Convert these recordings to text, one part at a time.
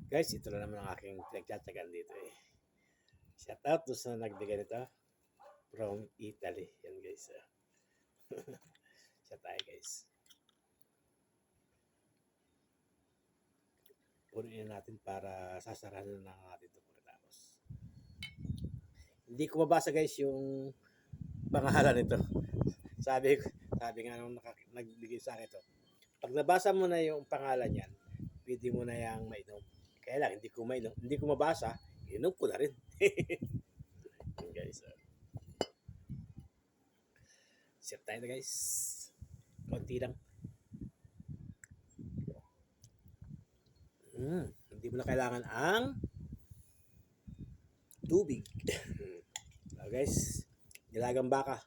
Guys, ito na naman ang aking pinagtsatsagaan dito eh. Shout out to sa nagbigay nito from Italy. Yan guys. Siya tayo guys. Punuin natin para sasarahan na natin ito pagkatapos. Hindi ko mabasa guys yung pangalan nito. Sabi nga nung nagbigay sa akin ito. Pag nabasa mo na yung pangalan niyan, pwede mo na yang mainom. Kaya lang, hindi ko mabasa, inom ko na rin. Guys, sip tayo na guys. Konti lang. Hindi mo na kailangan ang tubig. So guys, nilagang baka.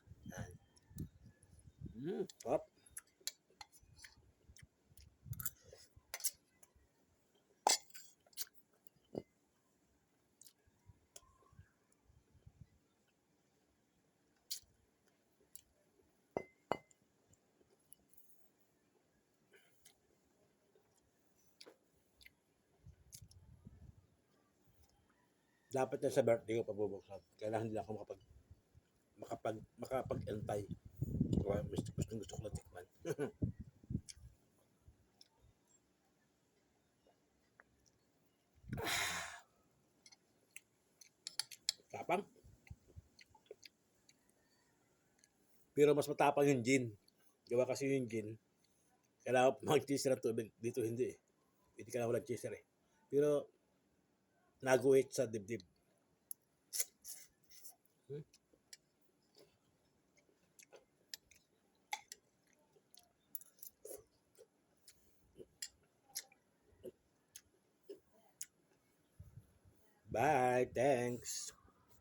Hop. Dapat na sa birthday ko pabubuksan. Kailangan hindi ako makapag-antay. Gusto ko na tikman. Tapang. Pero mas matapang yung gin. Diba kasi yung gin, kailangan mag-chaser ng tubig. Dito hindi eh. Hindi ka na walang chaser eh. Pero, naguhit sa dibdib. Bye. Thanks.